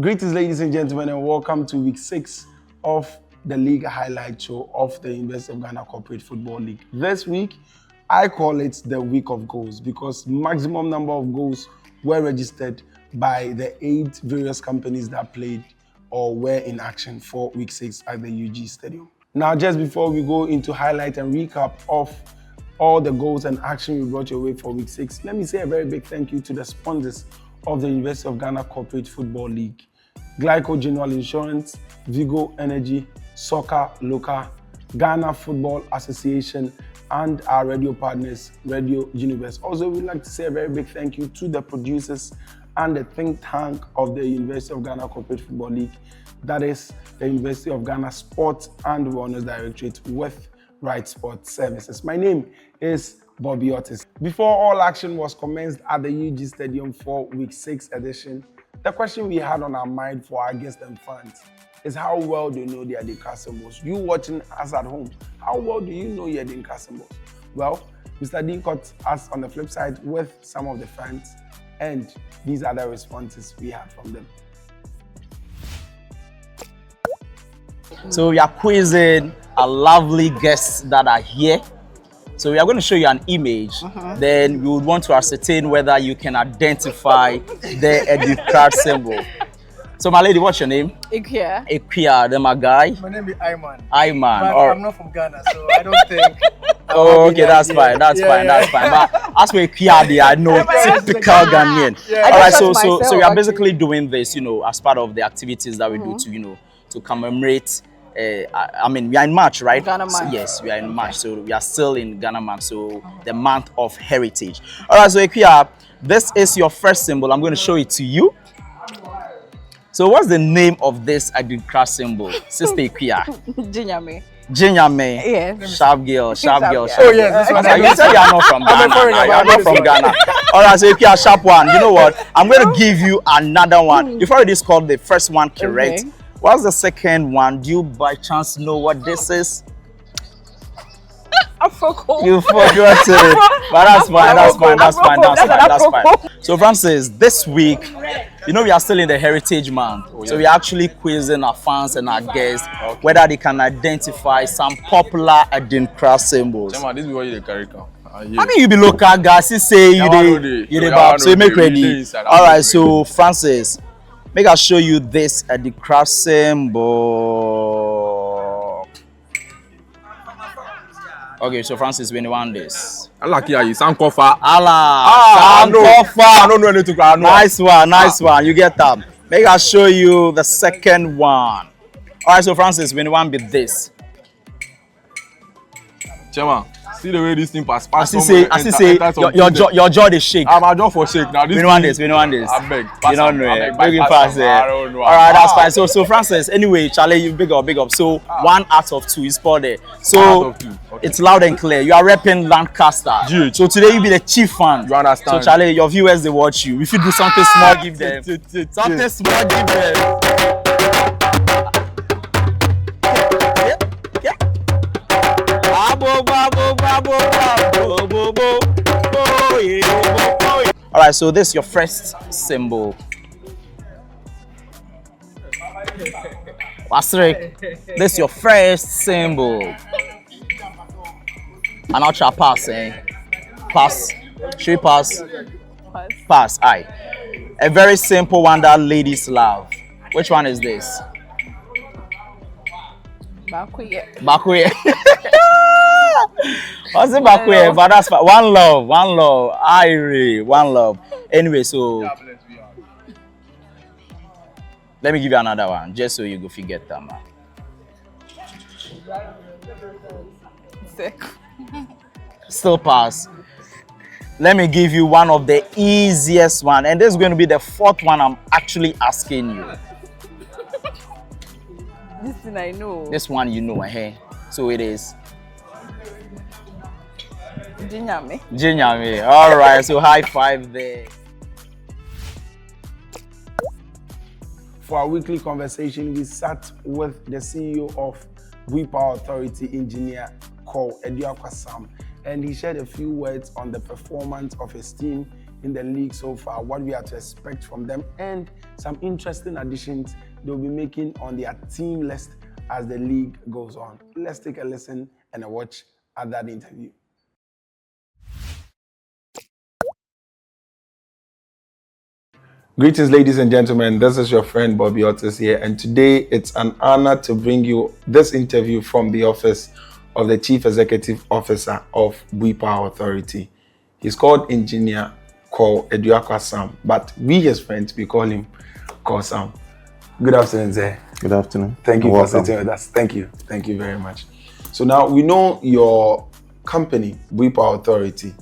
Greetings, ladies and gentlemen, and welcome to week 6 of the league highlight show of the University of Ghana Corporate Football League. This week, I call it the week of goals because maximum number of goals were registered by the 8 various companies that played or were in action for week 6 at the UG Stadium. Now, just before we go into highlight and recap of all the goals and action we brought your way for week 6, let me say a very big thank you to the sponsors of the University of Ghana Corporate Football League: Glyco General Insurance, Vigo Energy, Soccer Local, Ghana Football Association, and our radio partners, Radio Universe. Also, we'd like to say a very big thank you to the producers and the think tank of the University of Ghana Corporate Football League, that is the University of Ghana Sports and Wellness Directorate with Right Sports Services. My name is Bobby Otis. Before all action was commenced at the UG Stadium for week 6 edition, the question we had on our mind for our guests and fans is how well do you know the Adinka symbols? You watching us at home, how well do you know your Adinka symbols? Well, Mr. Dean caught us on the flip side with some of the fans, and these are the responses we had from them. So we are quizzing our lovely guests that are here. So we are going to show you an image. Then we would want to ascertain whether you can identify the Adinka symbol. So my lady, what's your name? Ikia. Ikia, then my guy? My name is Ayman. Ayman. But Or, I'm not from Ghana, so I don't think. oh, okay, that's fine. That's fine. But as for Ikia, I know typical Ghanaian. Yeah. All right, I so myself, we are basically doing this, as part of the activities that we do to, to commemorate. I mean, we are in March, right? Ghana month. So, yes, we are in March, so we are still in Ghana month, so the month of heritage. All right, so Ikia, this is your first symbol. I'm going to show it to you. So what's the name of this Adinka symbol, Sister Ikia? Jinyame. Jinyame. Yes. Sharp girl. Oh, yes, this one. You said you are not from Ghana. You are not from Ghana. All right, so Ikia, sharp one. You know what? I'm going to give you another one. You've already scored the first one correct. Okay. What's the second one? Do you by chance know what this is? I forgot. You forgot it. But that's fine. So Francis, this week, we are still in the Heritage Month. So we are actually quizzing our fans and our guests whether they can identify some popular Adinka symbols. Chema, this is what you carry come. I mean, you be local guys, you say you dey, so you make ready. All right, so Francis, make I show you this Adinka symbol. Okay, so Francis, when you want this? I like you. Sankofa. Allah. Sankofa. I don't know anything. Nice one. You get that. Make I show you the second one. All right, so Francis, when you want be this? Chema, see the way this thing pass. I see say your jaw they shake. I'm a jaw for shake now. When you want this? I beg. You don't know it. Big pass it. I don't know. All right, that's fine. So Francis, anyway, Charlie, you big up. So 1 out of 2 is for there. So Out of 2. Okay. it's loud and clear. You are repping Lancaster. GH. So today you be the chief fan. You understand? So Charlie, your viewers they watch you. If you do something small, give them. Something small, give them. All right, so this is your first symbol. Wasrik, this is your first symbol. And I'll try pass, Pass. Should we pass? Pass. Aye. A very simple one that ladies love. Which one is this? Bakuye. What's it Bakuye? But that's fine. One love. Irie, one love. Anyway, so let me give you another one, just so you go forget that, man. Still pass. Let me give you one of the easiest one, and this is going to be the 4th one I'm actually asking you. This thing I know. This one you know, So it is Jinyame. All right, so high five there. For our weekly conversation, we sat with the CEO of We Power Authority, Engineer Cole Ediakwasam, and he shared a few words on the performance of his team in the league so far, what we are to expect from them, and some interesting additions they'll be making on their team list as the league goes on. Let's take a listen and a watch at that interview. Greetings, ladies and gentlemen. This is your friend Bobby Otis here, and today it's an honor to bring you this interview from the office of the Chief Executive Officer of Bui Power Authority. He's called Engineer Call Eduakwa Sam, but we, his friends, we call him Call Sam. Good afternoon, sir. Good afternoon. Thank you Welcome. for sitting with us. Thank you very much. So now we know your company, Bui Power Authority,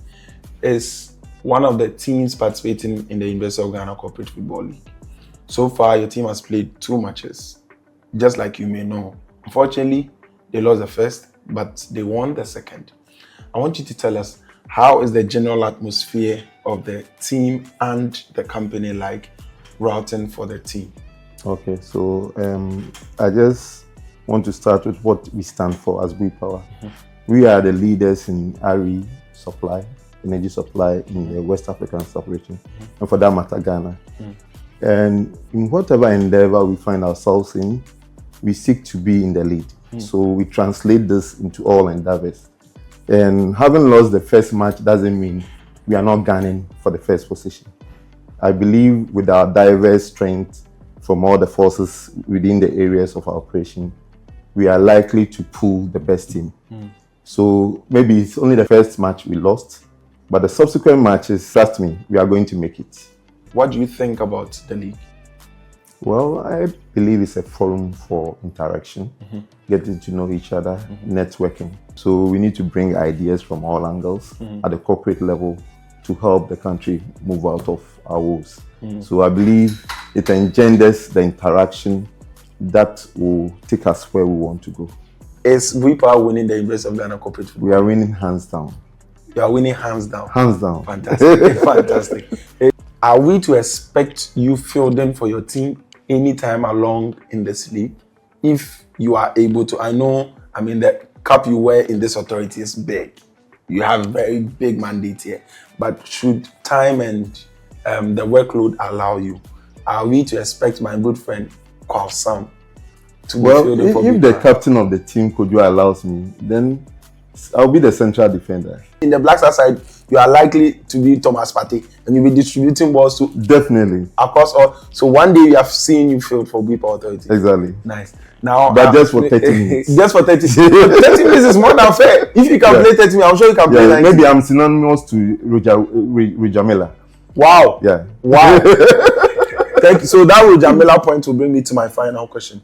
is one of the teams participating in the University of Ghana Corporate Football League. So far, your team has played 2 matches, just like you may know. Unfortunately, they lost the first, but they won the second. I want you to tell us, how is the general atmosphere of the team and the company like routing for the team? Okay, so I just want to start with what we stand for as Bui Power. We are the leaders in RE supply, energy supply in the West African sub-region, and for that matter, Ghana. And in whatever endeavor we find ourselves in, we seek to be in the lead. So we translate this into all endeavors. And having lost the first match doesn't mean we are not gunning for the first position. I believe with our diverse strength from all the forces within the areas of our operation, we are likely to pull the best team. So maybe it's only the first match we lost, but the subsequent matches, trust me, we are going to make it. What do you think about the league? Well, I believe it's a forum for interaction, getting to know each other, networking. So we need to bring ideas from all angles at the corporate level to help the country move out of our woes. So I believe it engenders the interaction that will take us where we want to go. Is Bui Power winning the University of Ghana Corporate Football? We are winning hands down. You are winning hands down. Hands down. Fantastic. Fantastic. Are we to expect you fielding for your team anytime along in this league? If you are able to, the cap you wear in this authority is big. You have a very big mandate here. But should time and the workload allow you, are we to expect my good friend Kwal Sam to be fielding for if Bui the Power? captain of the team, Kojo, allows me, then I'll be the central defender. In the Black Star side, you are likely to be Thomas Partey, and you'll be distributing balls to Definitely. across all. So one day we have seen you field for Bui Power Authority. Exactly. Nice. Now, But just for 30 minutes. Just for 30 minutes. 30 minutes is more than fair. If you can Yeah. play 30 minutes, I'm sure you can play Yeah, 90. maybe I'm synonymous to Rujamila. Wow. Yeah. Wow. Thank you. So that will Jamila point will bring me to my final question.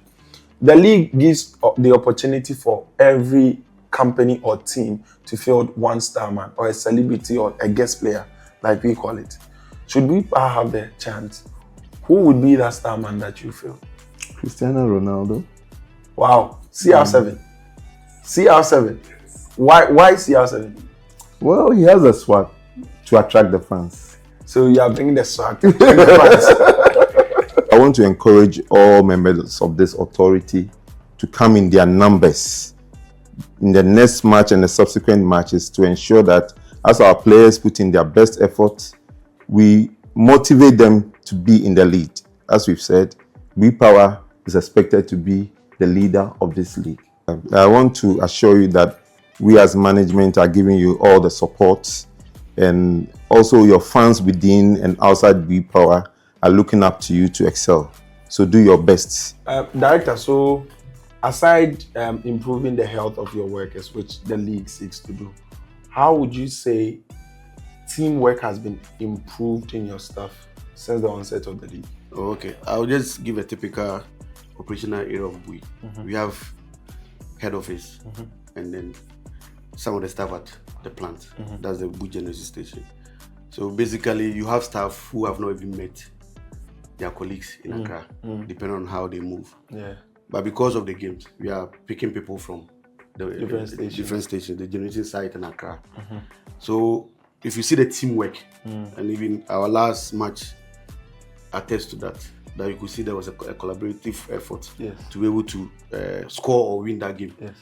The league gives the opportunity for every company or team to field one star man or a celebrity or a guest player, like we call it. Should we have the chance? Who would be that star man that you feel? Cristiano Ronaldo. Wow. CR7. CR7. Why CR7? Well, he has a swag to attract the fans. So you are bringing the swag to the fans. I want to encourage all members of this authority to come in their numbers in the next match and the subsequent matches to ensure that as our players put in their best effort, we motivate them to be in the lead. As we've said, Bui Power is expected to be the leader of this league. I want to assure you that we as management are giving you all the support, and also your fans within and outside Bui Power are looking up to you to excel. So do your best. Director, so aside improving the health of your workers, which the league seeks to do, how would you say teamwork has been improved in your staff since the onset of the league? Okay, I'll just give a typical operational area of Bui. We have head office and then some of the staff at the plant. That's the Bui Generacy Station. So basically, you have staff who have not even met their colleagues in Accra, depending on how they move. Yeah. But because of the games, we are picking people from the Different stations. the generating site in Accra. So if you see the teamwork, and even our last match attests to that you could see there was a collaborative effort to be able to score or win that game. Yes.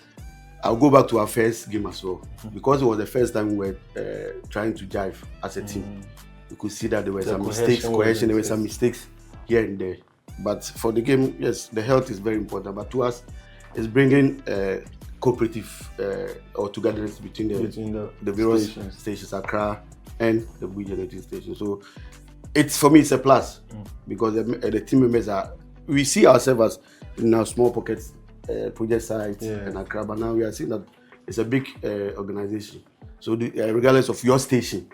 I'll go back to our first game as well, because it was the first time we were trying to jive as a team. you could see that there were The some cohesion mistakes, was there were in some mistakes here and there. But for the game, yes, the health is very important. But to us, it's bringing cooperative or togetherness between the various stations, Accra and the Bui generating station. So it's, for me, it's a plus because the team members we see ourselves as in our small pockets, project sites and Accra, but now we are seeing that it's a big organization. So regardless of your station,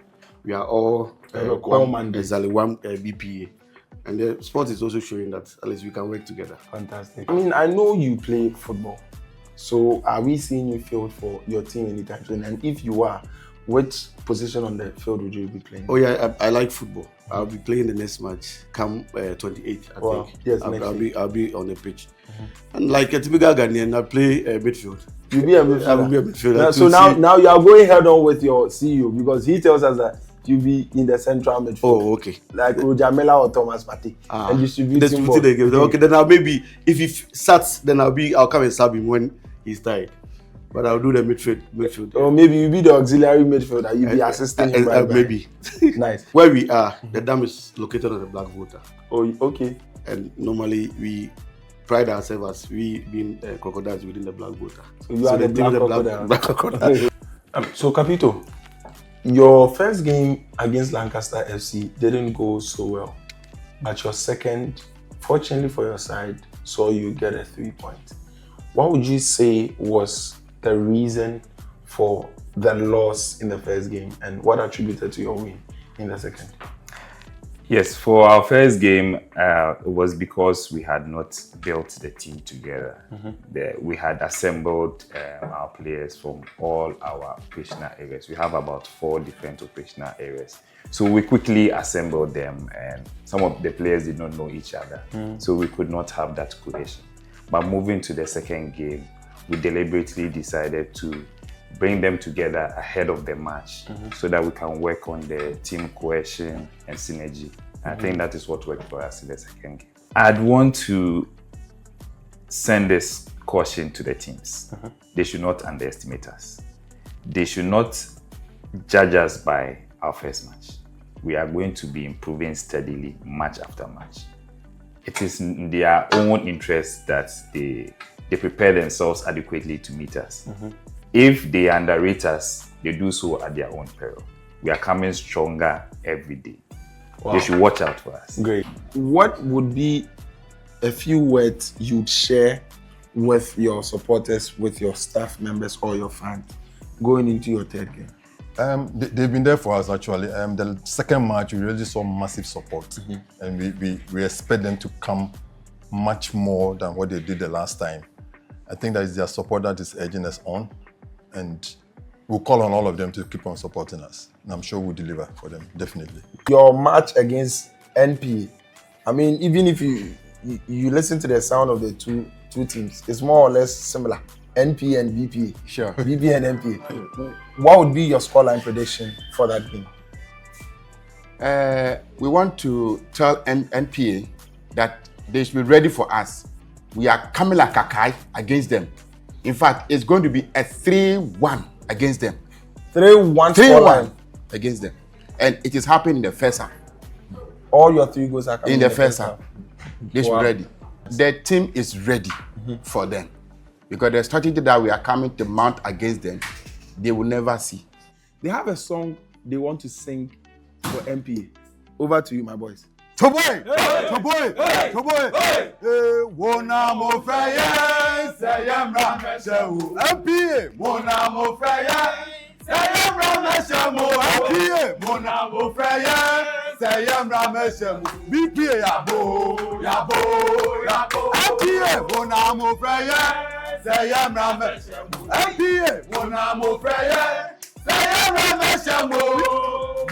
we are all one BPA. And the sport is also showing that at least we can work together. Fantastic. I mean, I know you play football. So are we seeing you field for your team anytime soon? And if you are, which position on the field would you be playing? Oh yeah, I like football. I'll be playing the next match, come 28, I think. Yes, I'll be on the pitch. And like a typical Ghanaian, I play midfield. You'll be a midfielder. I will be a midfielder. So now you are going head on with your CEO because he tells us that you'll be in the central midfield. Oh, okay. Like Roger Mela or Thomas Partey. And distributing ball. The game. Okay, then maybe if he starts, then I'll come and sub him when he's tired. But I'll do the midfield. Or maybe you'll be the auxiliary midfielder. You'll be assisting him. Maybe. Nice. Where we are, the dam is located on the Black Water. Oh, okay. And normally we pride ourselves as we being crocodiles within the Black Water. So you are the Black crocodile. So Capito, your first game against Lancaster FC didn't go so well, but your second, fortunately for your side, saw you get a 3 point. What would you say was the reason for the loss in the first game, and what attributed to your win in the second? Yes, for our first game, it was because we had not built the team together. We had assembled our players from all our operational areas. We have about 4 different operational areas. So we quickly assembled them, and some of the players did not know each other. So we could not have that cohesion. But moving to the second game, we deliberately decided to bring them together ahead of the match so that we can work on the team cohesion and synergy. I think that is what worked for us in the second game. I'd want to send this caution to the teams. They should not underestimate us. They should not judge us by our first match. We are going to be improving steadily match after match. It is in their own interest that they prepare themselves adequately to meet us. If they underrate us, they do so at their own peril. We are coming stronger every day. Wow. They should watch out for us. Great. What would be a few words you'd share with your supporters, with your staff members or your fans going into your third game? They've been there for us actually. The second match, we really saw massive support, and we expect them to come much more than what they did the last time. I think that is their support that is urging us on, and we'll call on all of them to keep on supporting us. And I'm sure we'll deliver for them, definitely. Your match against NPA, I mean, even if you listen to the sound of the two teams, it's more or less similar. NPA and BPA. Sure. BPA and NPA. What would be your scoreline prediction for that game? We want to tell NPA that they should be ready for us. We are coming like Kakai against them. In fact, it's going to be a 3-1 against them. 3-1 scoreline against them. And it is happening in the first half. All your 3 goals are coming in the first half. They should be ready. The team is ready for them. Because the strategy that we are coming to mount against them, they will never see. They have a song they want to sing for NPA. Over to you, my boys. Toboy! Toboy! Toboy! Wona mo freye, sayam rameshewu. NPA! Wona mo freye, sayam rameshewu. NPA! Wona mo freye, sayam rameshewu. BPA yabo, yabo, yabo. NPA! Wona mo freye. Sayam rameshewu. NPA mona mo freye. Sayam rameshewu.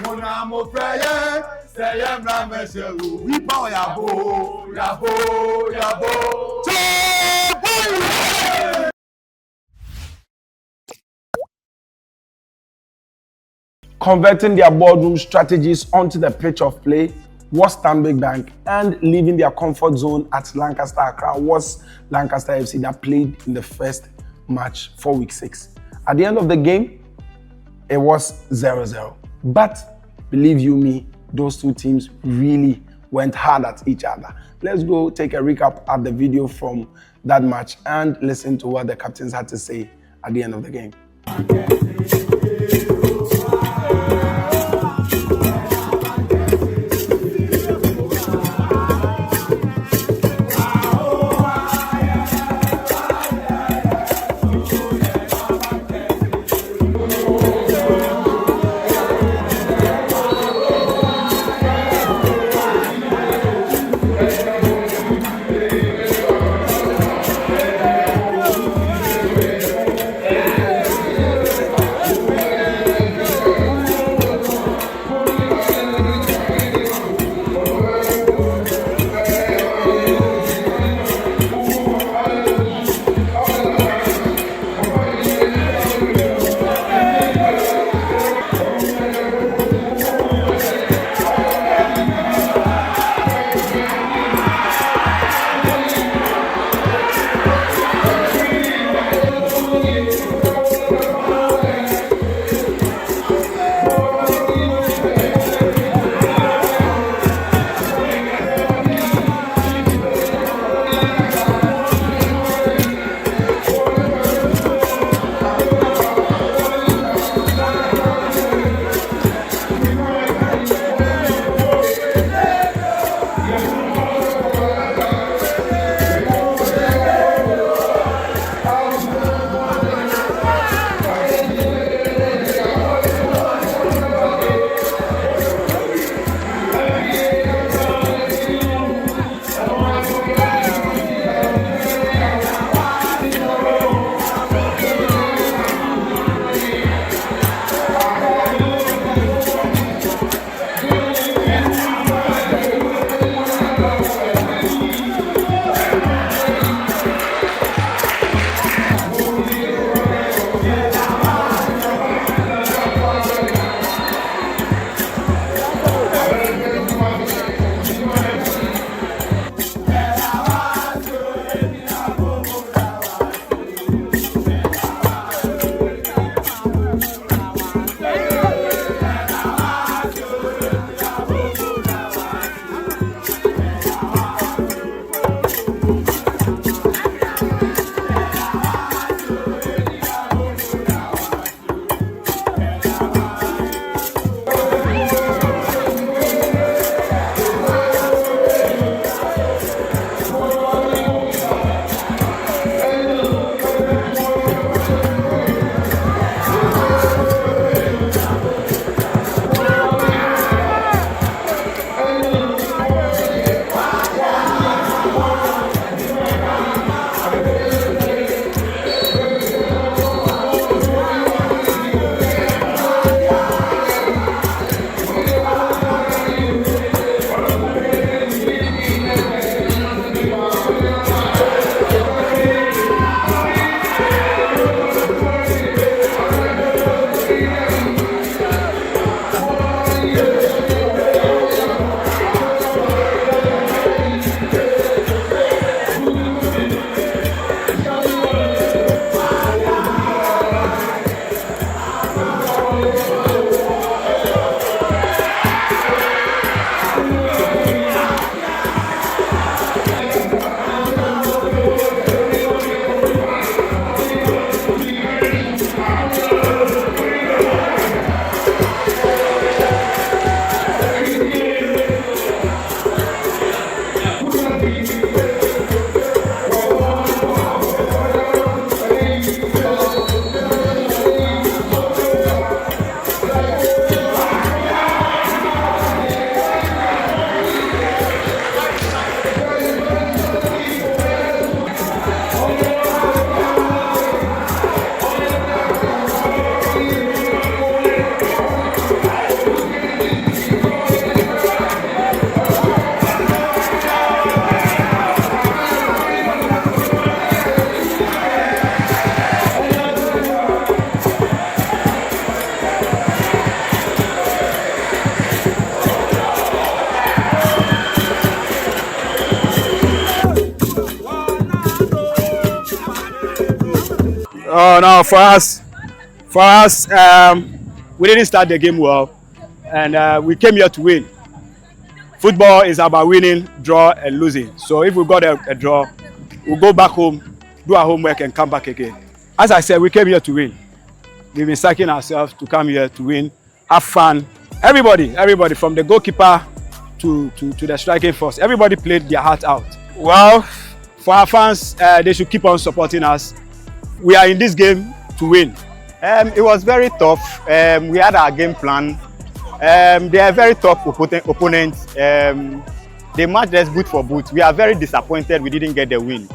Mona mo freye. Sayam rameshewu. We power yabo, yabo, yabo. Converting their boardroom strategies onto the pitch of play was Stanbic Bank, and leaving their comfort zone at Lancaster Accra was Lancaster FC that played in the first match for week 6. At the end of the game, it was 0-0. But believe you me, those two teams really went hard at each other. Let's go take a recap at the video from that match and listen to what the captains had to say at the end of the game. Oh no, for us, we didn't start the game well, and we came here to win. football is about winning, draw, and losing. So if we got a draw, we'll go back home, do our homework, and come back again. As I said, we came here to win. We've been psyching ourselves to come here to win, have fun. Everybody from the goalkeeper to the striking force, everybody played their heart out. Well, for our fans, they should keep on supporting us. We are in this game to win. It was very tough. We had our game plan. They are very tough opponents. They matched us boot for boot. We are very disappointed we didn't get the win.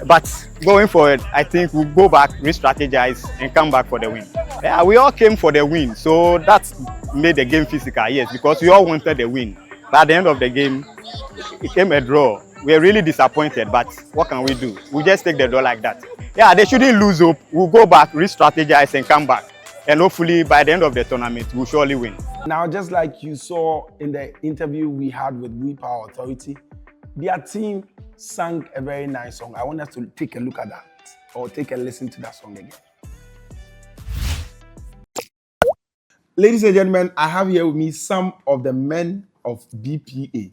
But going forward, I think we'll go back, re-strategize, and come back for the win. Yeah, we all came for the win, so that made the game physical, yes, because we all wanted the win. But at the end of the game, it came a draw. We are really disappointed, but what can we do? We just take the draw like that. Yeah, they shouldn't lose hope. We'll go back, re-strategize, and come back. And hopefully, by the end of the tournament, we'll surely win. Now, just like you saw in the interview we had with Bui Power Authority, their team sang a very nice song. I want us to take a look at that, or take a listen to that song again. Ladies and gentlemen, I have here with me some of the men of BPA.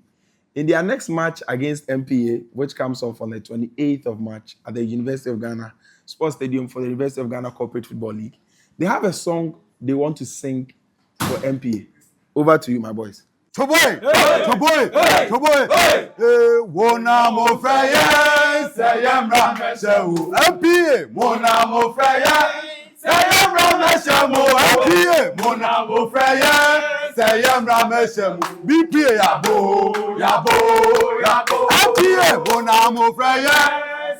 In their next match against MPA, which comes off on the 28th of March at the University of Ghana Sports Stadium for the University of Ghana Corporate Football League, they have a song they want to sing for MPA. Over to you, my boys. Toboy! Toboy! Toboy! Wona mo fraya, sayam rameshawu. MPA! Mona mo fraya, sayam rameshawu. MPA! Mona mo fraya, sayam rameshawu. BPA yabo, yabo, yabo. MPA! Mona mo fraya,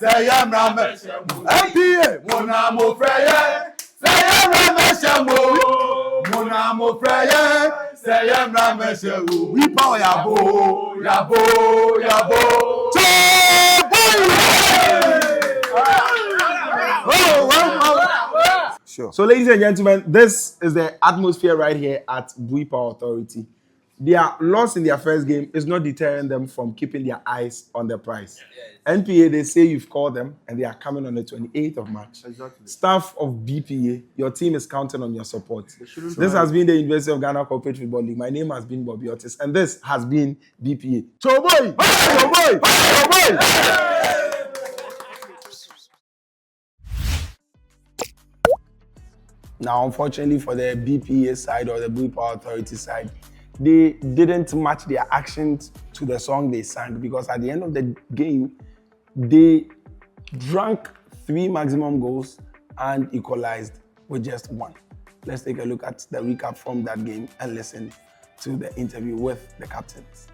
sayam rameshawu. MPA! Mona mo fraya, sayam rameshawu. Mona mo fraya. Sayam rameshawu. We power yabo, yabo, yabo. Sure. So, ladies and gentlemen, this is the atmosphere right here at Bui Power Authority. Their loss in their first game is not deterring them from keeping their eyes on the prize. Yes. NPA, they say you've called them, and they are coming on the 28th of March. Exactly. Staff of BPA, your team is counting on your support. This has been the University of Ghana Corporate Football League. My name has been Bobby Otis, and this has been BPA. Choboy! Choboy! Choboy! Now, unfortunately for the BPA side or the Bui Power Authority side, they didn't match their actions to the song they sang, because at the end of the game, they drank 3 maximum goals and equalized with just 1. Let's take a look at the recap from that game and listen to the interview with the captains.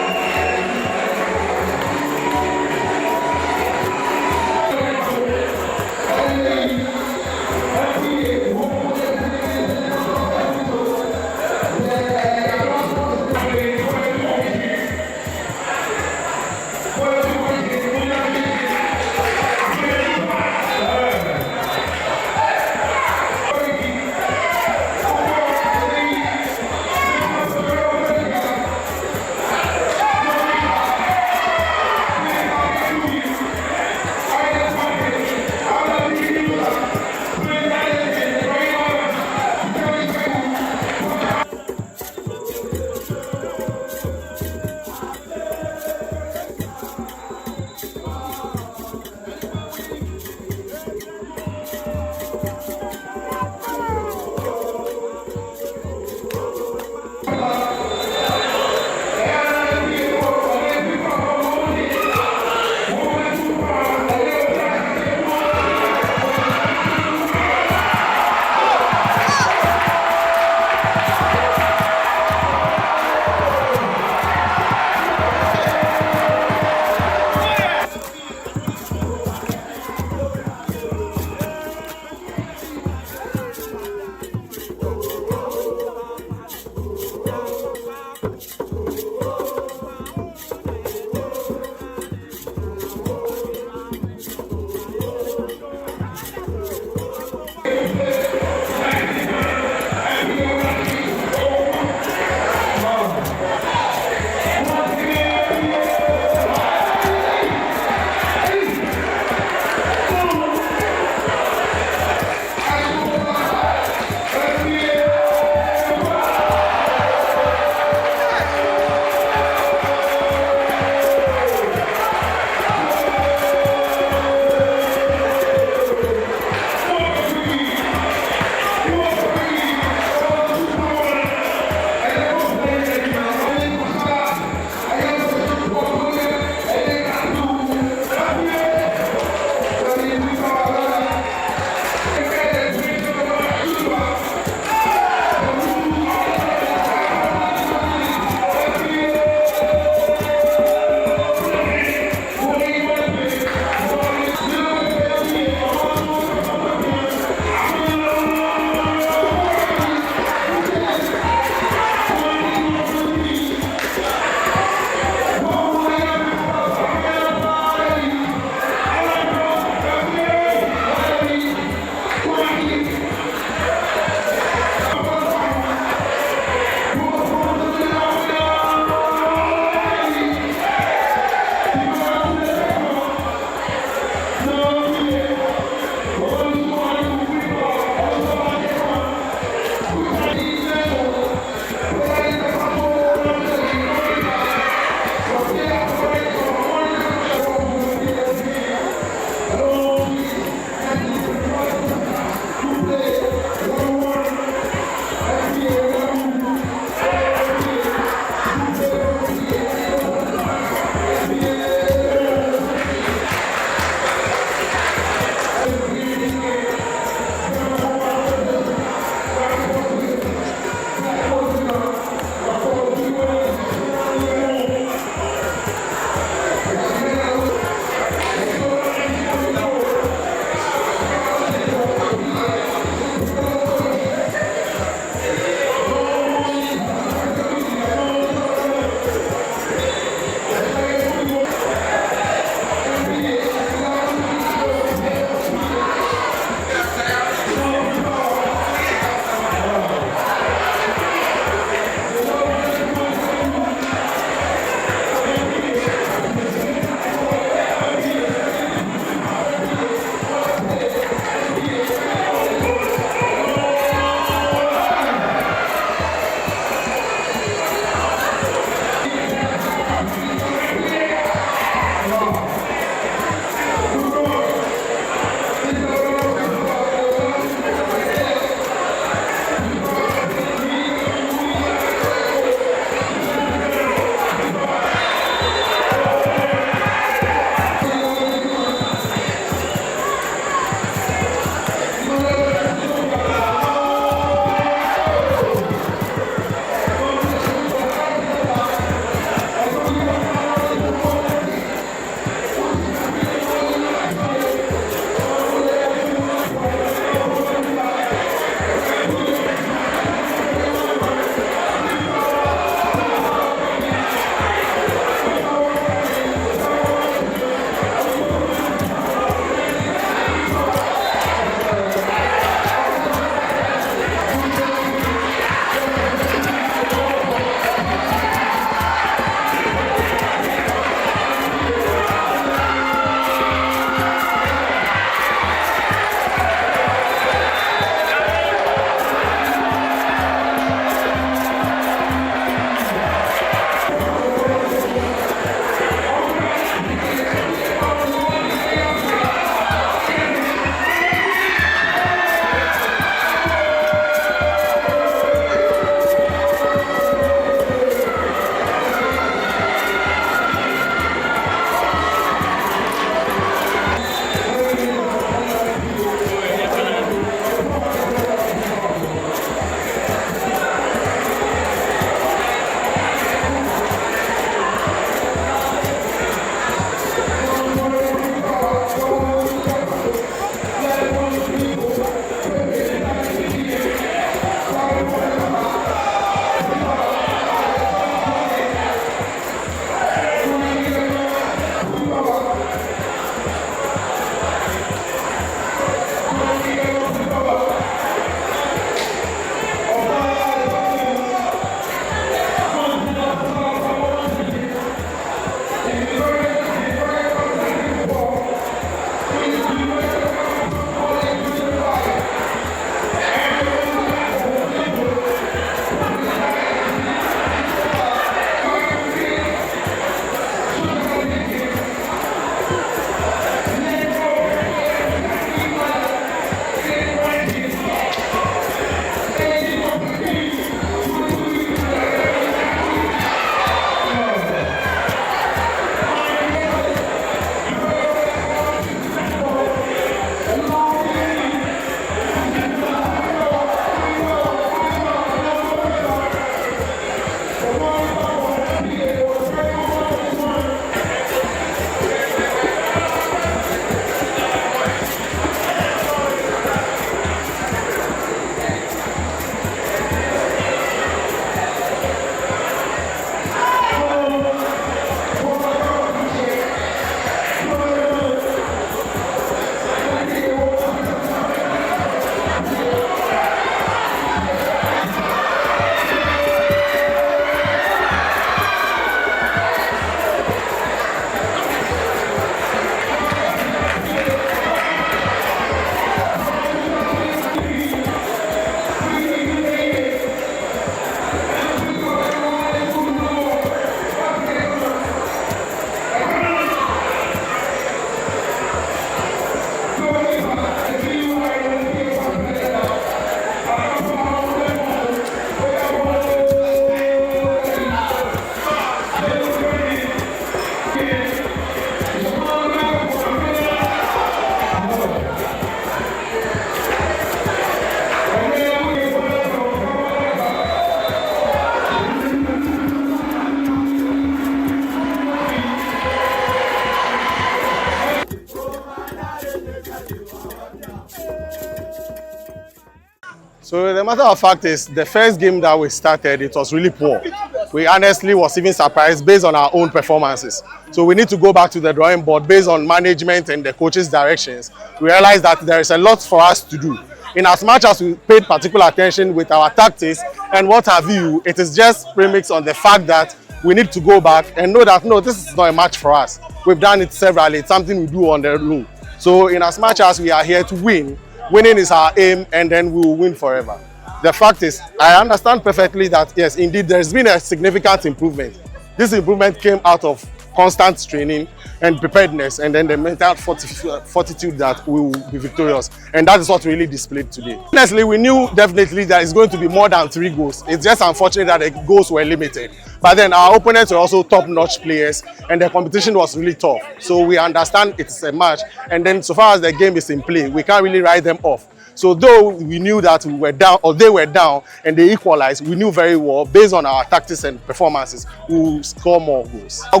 So the matter of fact is, the first game that we started, it was really poor. We honestly was even surprised based on our own performances. So we need to go back to the drawing board based on management and the coach's directions. We realized that there is a lot for us to do. In as much as we paid particular attention with our tactics and what have you, it is just premix on the fact that we need to go back and know that, no, this is not a match for us. We've done it severally. It's something we do on the room. So in as much as we are here to win, winning is our aim, and then we will win forever. The fact is, I understand perfectly that, yes, indeed, there's been a significant improvement. This improvement came out of constant training and preparedness, and then the mental fortitude that we will be victorious. And that is what we really displayed today. Honestly, we knew definitely that it's going to be more than 3 goals. It's just unfortunate that the goals were limited. But then our opponents were also top-notch players, and the competition was really tough. So we understand it's a match, and then so far as the game is in play, we can't really write them off. So though we knew that we were down, or they were down, and they equalized, we knew very well, based on our tactics and performances, we will score more goals. I'll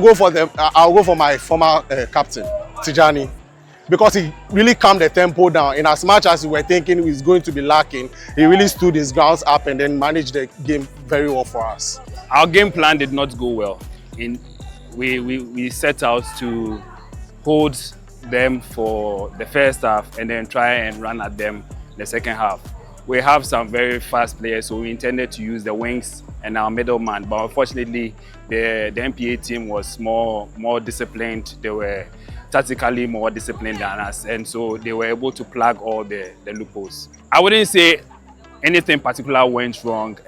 go for my former captain, Tijani, because he really calmed the tempo down. In as much as we were thinking he was going to be lacking, he really stood his grounds up and then managed the game very well for us. Our game plan did not go well. We set out to hold them for the first half and then try and run at them the second half. We have some very fast players, so we intended to use the wings and our middleman, but unfortunately the NPA team was more disciplined. They were tactically more disciplined than us, and so they were able to plug all the loopholes. I wouldn't say anything particular went wrong.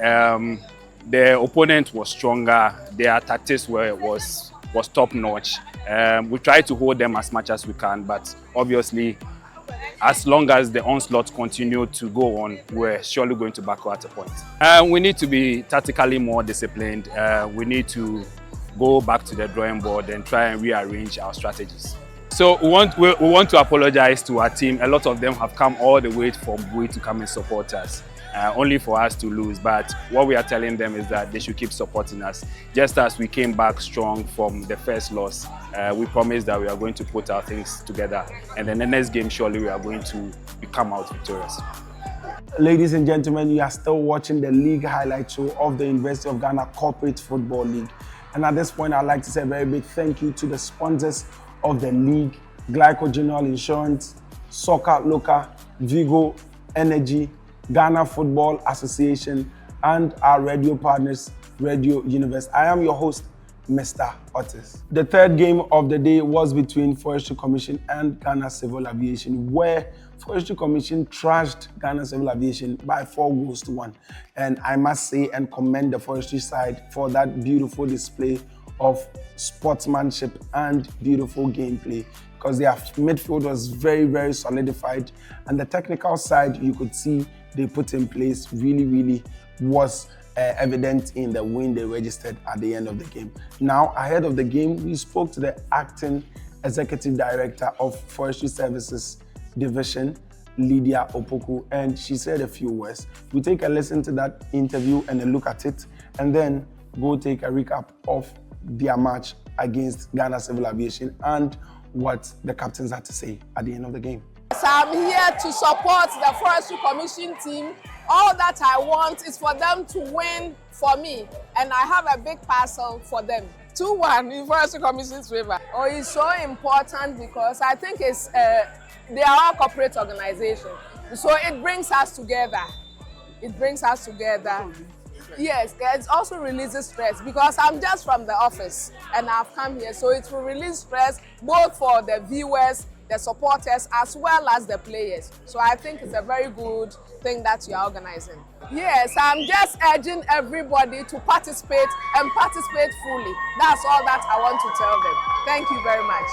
The opponent was stronger, their tactics was top-notch. We tried to hold them as much as we can, but obviously as long as the onslaught continued to go on, we're surely going to back out at a point. We need to be tactically more disciplined. We need to go back to the drawing board and try and rearrange our strategies. So we want to apologize to our team. A lot of them have come all the way from Bui to come and support us, only for us to lose. But what we are telling them is that they should keep supporting us. Just as we came back strong from the first loss, we promise that we are going to put our things together. And then the next game, surely we are going to come out victorious. Ladies and gentlemen, you are still watching the league highlight show of the University of Ghana Corporate Football League. And at this point, I'd like to say a very big thank you to the sponsors of the league: Glycogenol Insurance, Soccer Loca, Vigo Energy, Ghana Football Association, and our radio partners, Radio Universe. I am your host, Mr. Otis. The third game of the day was between Forestry Commission and Ghana Civil Aviation, where Forestry Commission trashed Ghana Civil Aviation by 4-1. And I must say and commend the Forestry side for that beautiful display of sportsmanship and beautiful gameplay, because their midfield was very, very solidified, and the technical side you could see they put in place really was evident in the win they registered at the end of the game. Now, ahead of the game, we spoke to the acting executive director of Forestry Services Division, Lydia Opoku, and she said a few words. We take a listen to that interview and a look at it, and then go take a recap of their match against Ghana Civil Aviation and what the captains had to say at the end of the game. So I'm here to support the Forestry Commission team. All that I want is for them to win for me, and I have a big parcel for them. 2-1 in Forestry Commission's favor. Oh, it's so important because I think it's they are all corporate organizations, so it brings us together. It brings us together. Yes, it also releases stress because I'm just from the office and I've come here, so it will release stress both for the viewers, the supporters, as well as the players. So I think it's a very good thing that you are organizing. Yes, I'm just urging everybody to participate and participate fully. That's all that I want to tell them. Thank you very much.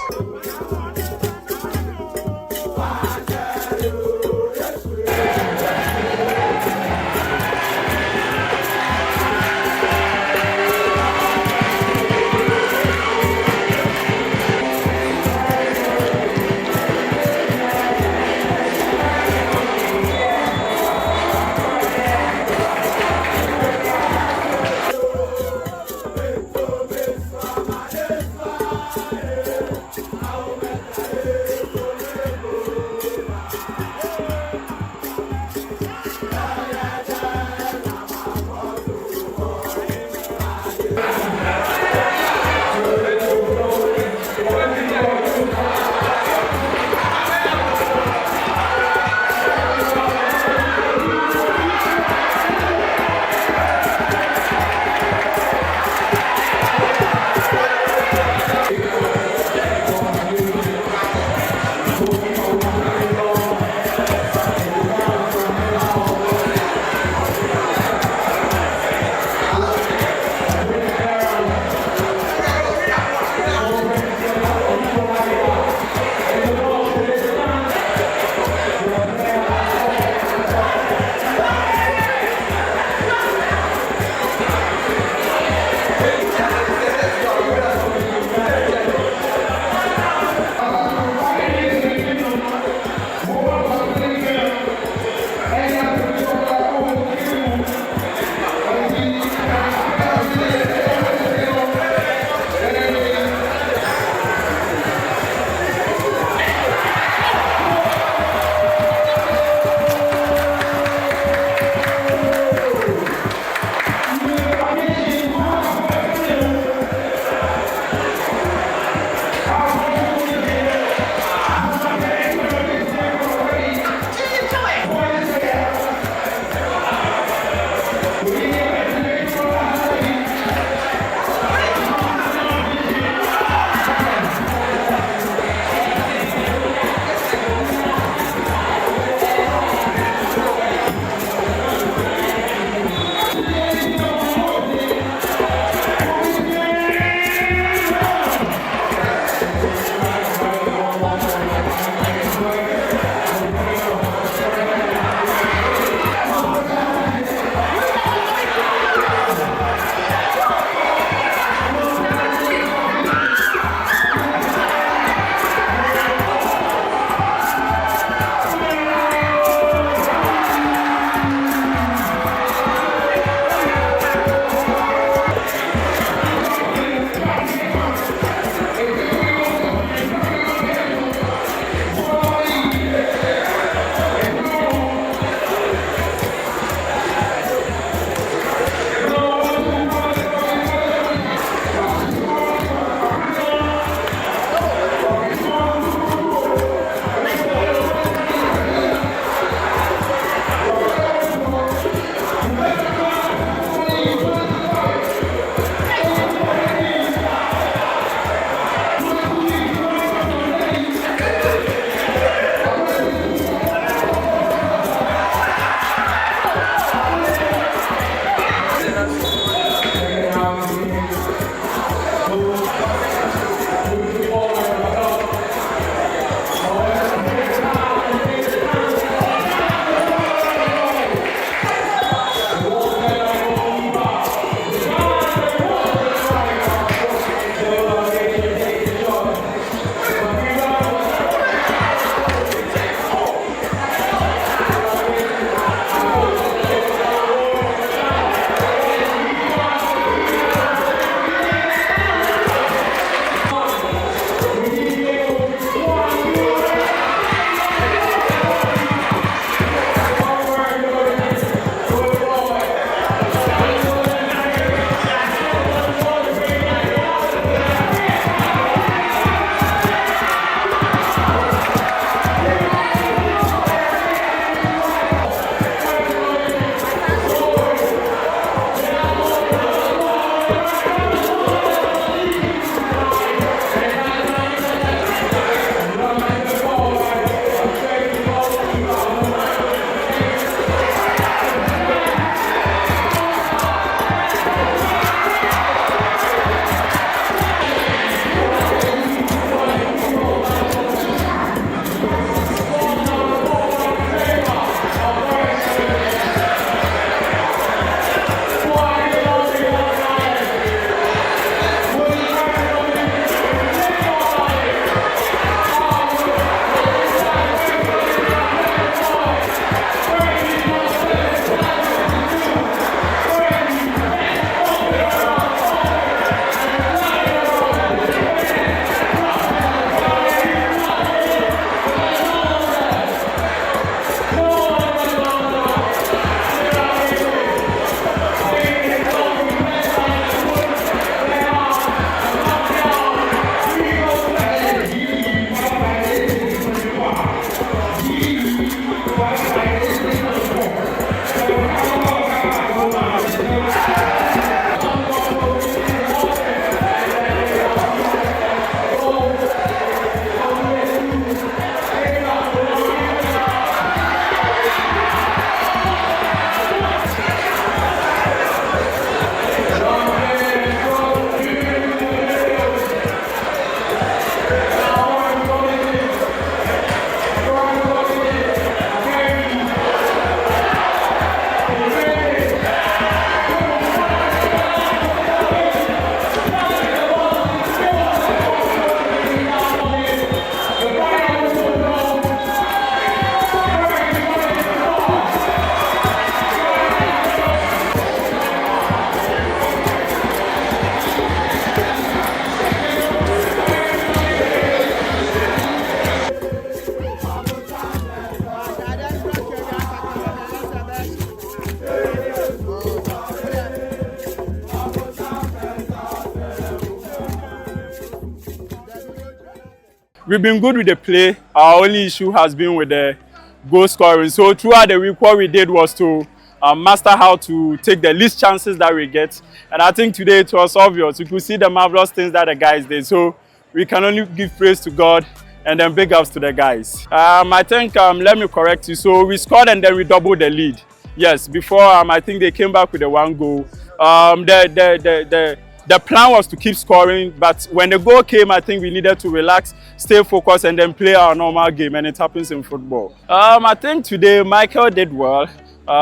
we've been good with the play. Our only issue has been with the goal scoring. So throughout the week, what we did was to master how to take the least chances that we get. And I think today it was obvious. You could see the marvelous things that the guys did. So we can only give praise to God and then big ups to the guys. I think, let me correct you. So we scored and then we doubled the lead. Yes, before I think they came back with the 1 goal. The plan was to keep scoring, but when the goal came, I think we needed to relax, stay focused, and then play our normal game, and it happens in football. I think today Michael did well.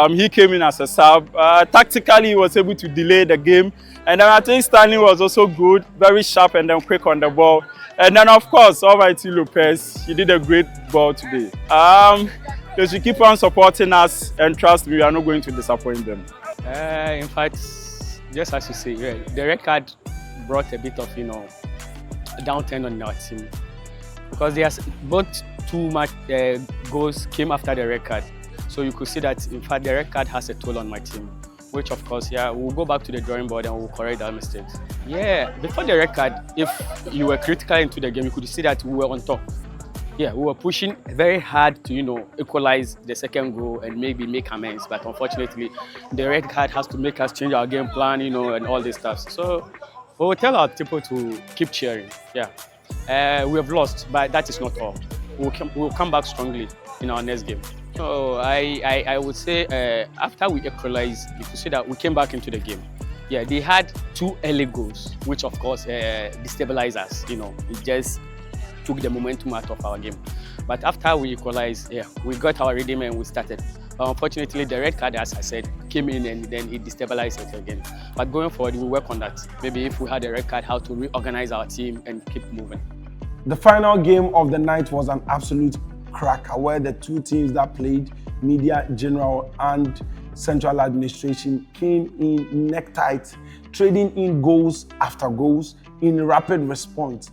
He came in as a sub. Tactically, he was able to delay the game. And then I think Stanley was also good, very sharp and then quick on the ball. And then, of course, Almighty Lopez, he did a great ball today. They should keep on supporting us, and trust me, we are not going to disappoint them. In fact, just as you say, the red card brought a bit of, a downturn on our team. Because there's both too much goals came after the red card. So you could see that, in fact, the red card has a toll on my team, which, of course, we'll go back to the drawing board and we'll correct our mistakes. Yeah, before the red card, if you were critical into the game, you could see that we were on top. Yeah, we were pushing very hard to, equalize the second goal and maybe make amends. But unfortunately, the red card has to make us change our game plan, and all this stuff. So we'll tell our people to keep cheering. Yeah, we have lost, but that is not all. We'll come back strongly in our next game. So I would say after we equalized, you could see that we came back into the game. Yeah, they had 2 early goals, which of course destabilized us. It just took the momentum out of our game. But after we equalized, we got our rhythm and we started. But unfortunately, the red card, as I said, came in and then it destabilized it again. But going forward, we'll work on that. Maybe if we had a red card, how to reorganize our team and keep moving. The final game of the night was an absolute cracker where the 2 teams that played, Media General and Central Administration, came in neck tight, trading in goals after goals in rapid response.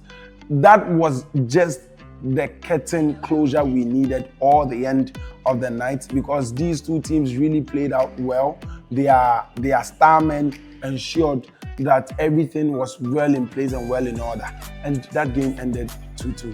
That was just the curtain closure we needed or the end of the night, because these 2 teams really played out well. Their star men ensured that everything was well in place and well in order, and that game ended 2-2.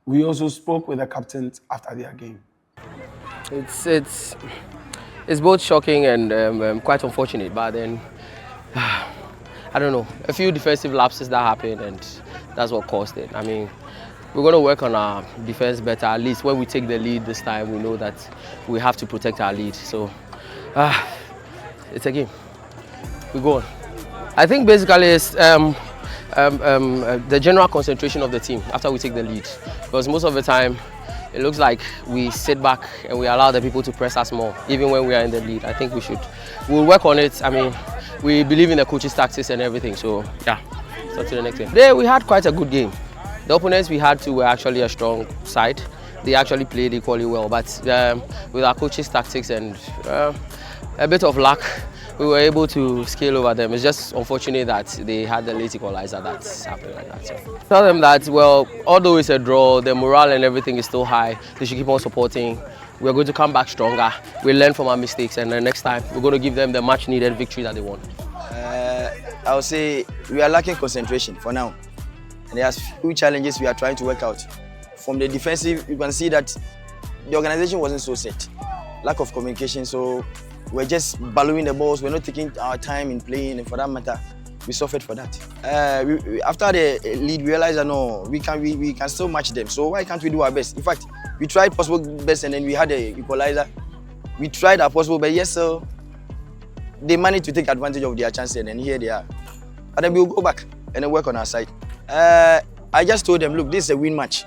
We also spoke with the captains after their game. It's both shocking and quite unfortunate, but then I don't know, a few defensive lapses that happened, and that's what caused it. I mean, we're going to work on our defense better. At least when we take the lead this time, we know that we have to protect our lead. So it's a game. We go on. I think basically it's the general concentration of the team after we take the lead, because most of the time it looks like we sit back and we allow the people to press us more, even when we are in the lead. I think we'll work on it. I mean, we believe in the coach's tactics and everything, so yeah, so to the next game. Today we had quite a good game. The opponents we had to were actually a strong side. They actually played equally well, but with our coach's tactics and a bit of luck, we were able to scale over them. It's just unfortunate that they had the late equalizer that's happened like that. So tell them that, well, although it's a draw, the morale and everything is still high. They should keep on supporting. We're going to come back stronger. We learn from our mistakes, and the next time we're going to give them the much needed victory that they want. I would say we are lacking concentration for now. And there are few challenges we are trying to work out. From the defensive, you can see that the organization wasn't so set. Lack of communication, so we're just ballowing the balls. We're not taking our time in playing, and for that matter, we suffered for that. After the lead, we realized that no, we can still match them. So why can't we do our best? In fact, we tried possible best, and then we had the equalizer. We tried our possible best, yes, so they managed to take advantage of their chances, and then here they are. But then we'll go back and then work on our side. I just told them, look, this is a win match.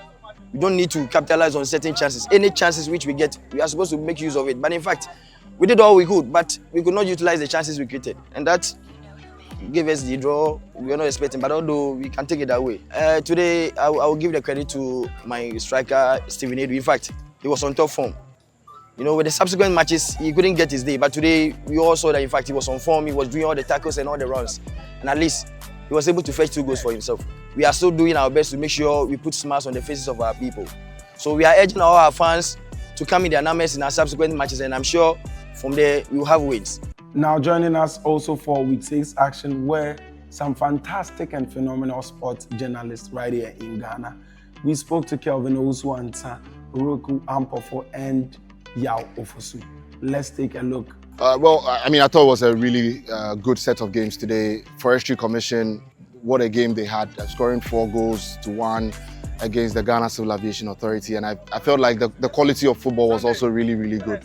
We don't need to capitalize on certain chances. Any chances which we get, we are supposed to make use of it. But in fact, we did all we could, but we could not utilize the chances we created. And that gave us the draw we were not expecting, but although we can take it that way. Today, I will give the credit to my striker, Stephen Edu. In fact, he was on top form. You know, with the subsequent matches, he couldn't get his day. But today, we all saw that, in fact, he was on form. He was doing all the tackles and all the runs. And at least, he was able to fetch 2 goals for himself. We are still doing our best to make sure we put smiles on the faces of our people. So we are urging all our fans to come in their numbers in our subsequent matches, and I'm sure from there we will have wins. Now joining us also for Week 6 action were some fantastic and phenomenal sports journalists right here in Ghana. We spoke to Kelvin Owusu-Ansah, Roku Ampofo, and Yao Ofosu. Let's take a look. I thought it was a really good set of games today. Forestry Commission, what a game they had, scoring 4 goals to 1 against the Ghana Civil Aviation Authority. And I felt like the quality of football was also really, really good.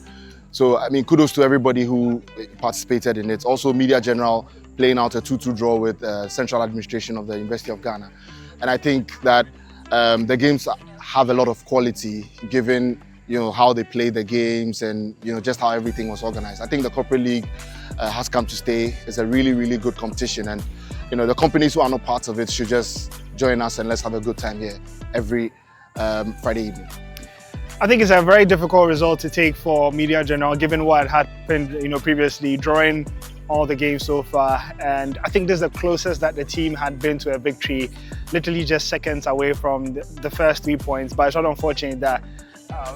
So, kudos to everybody who participated in it. Also, Media General playing out a 2-2 draw with Central Administration of the University of Ghana. And I think that the games have a lot of quality given how they play the games and just how everything was organized. I think the Corporate League has come to stay. It's a really, really good competition, and the companies who are not part of it should just join us and let's have a good time here every Friday evening. I think it's a very difficult result to take for Media General, given what had happened, previously, drawing all the games so far. And I think this is the closest that the team had been to a victory, literally just seconds away from the first 3 points. But it's not unfortunate that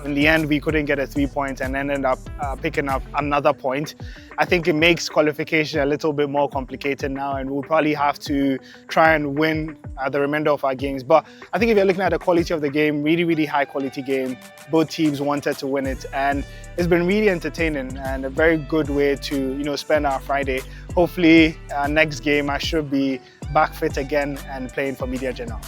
in the end, we couldn't get a 3 points and ended up picking up another point. I think it makes qualification a little bit more complicated now, and we'll probably have to try and win the remainder of our games. But I think if you're looking at the quality of the game, really, really high quality game. Both teams wanted to win it, and it's been really entertaining and a very good way to spend our Friday. Hopefully, next game I should be back fit again and playing for Media General.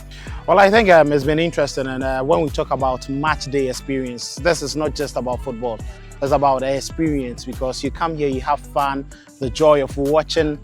Well, I think it's been interesting, and when we talk about match day experience, this is not just about football. It's about the experience, because you come here, you have fun, the joy of watching,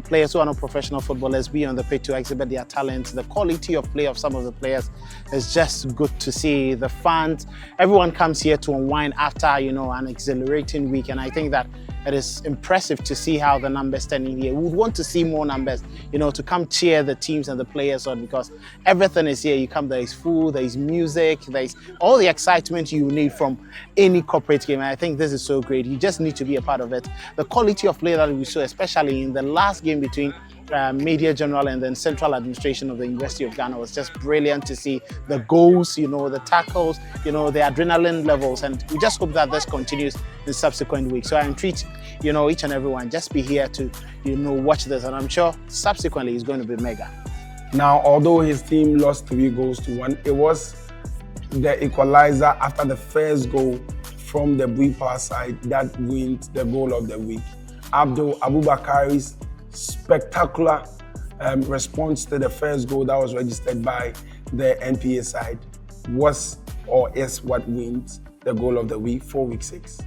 players who are not professional footballers be on the pitch to exhibit their talents. The quality of play of some of the players is just good to see. The fans, everyone comes here to unwind after, an exhilarating week, and I think that it is impressive to see how the numbers stand in here. We would want to see more numbers, to come cheer the teams and the players on, because everything is here. You come, there is food, there is music, there is all the excitement you need from any corporate game. And I think this is so great. You just need to be a part of it. The quality of play that we saw, especially in the last game between Media General and then Central Administration of the University of Ghana, was just brilliant to see. The goals, the tackles, the adrenaline levels, and we just hope that this continues in subsequent weeks. So I entreat, each and everyone, just be here to, watch this, and I'm sure subsequently it's going to be mega. Now, although his team lost 3 goals to 1, it was the equalizer after the first goal from the Bui Power side that wins the goal of the week. Abdul Abubakari's spectacular response to the first goal that was registered by the NPA side was or is what wins the goal of the week for week 6.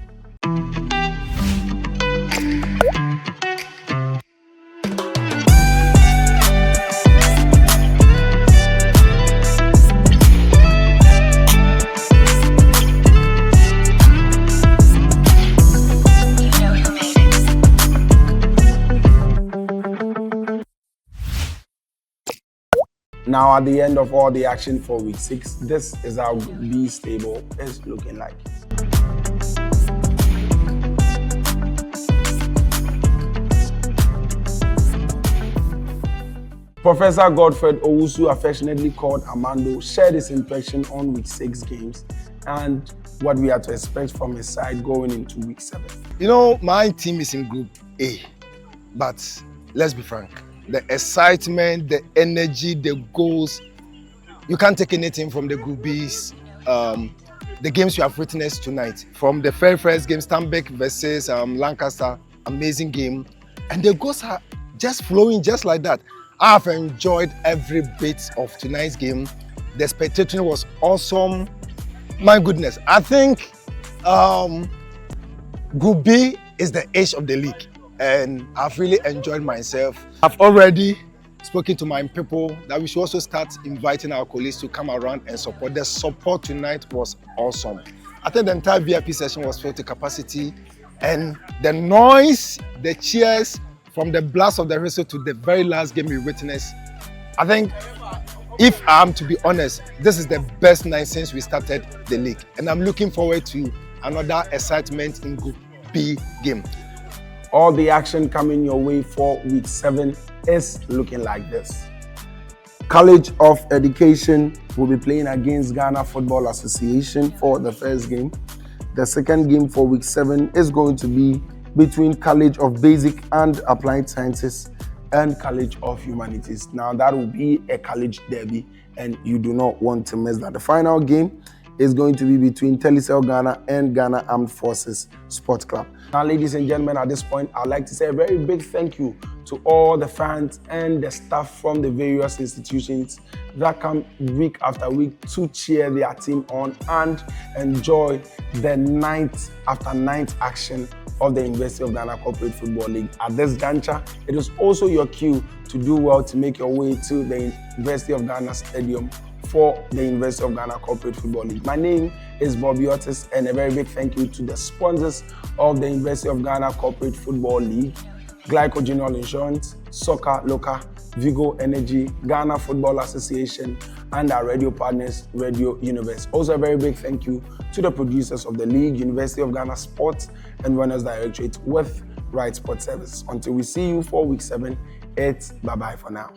Now, at the end of all the action for week 6, this is how B's table is looking like. Professor Godfred Owusu, affectionately called Amando, shared his impression on week 6 games and what we are to expect from his side going into week 7. You know, my team is in Group A, but let's be frank. The excitement, the energy, the goals, you can't take anything from the Group B's. The games you have witnessed tonight, from the very first game, Stanbic versus Lancaster, amazing game. And the goals are just flowing just like that. I've enjoyed every bit of tonight's game. The spectating was awesome. My goodness, I think Group B is the edge of the league. And I've really enjoyed myself. I've already spoken to my people that we should also start inviting our colleagues to come around and support. The support tonight was awesome. I think the entire VIP session was filled to capacity, and the noise, the cheers, from the blast of the whistle to the very last game we witnessed, I think, if I'm to be honest, this is the best night since we started the league. And I'm looking forward to another excitement in Group B game. All the action coming your way for week 7 is looking like this. College of Education will be playing against Ghana Football Association for the first game. The second game for week 7 is going to be between College of Basic and Applied Sciences and College of Humanities. Now that will be a college derby and you do not want to miss that. The final game is going to be between Telecel Ghana and Ghana Armed Forces Sports Club. Now, ladies and gentlemen, at this point, I'd like to say a very big thank you to all the fans and the staff from the various institutions that come week after week to cheer their team on and enjoy the night after night action of the University of Ghana Corporate Football League. At this juncture, it is also your cue to do well to make your way to the University of Ghana Stadium for the University of Ghana Corporate Football League. My name is Bobby Otis, and a very big thank you to the sponsors of the University of Ghana Corporate Football League: Glycogenol Insurance, Soccer Loca, Vigo Energy, Ghana Football Association, and our radio partners, Radio Universe. Also a very big thank you to the producers of the league, University of Ghana Sports and Wellness Directorate with Right Sport Service. Until we see you for week 7, it's bye-bye for now.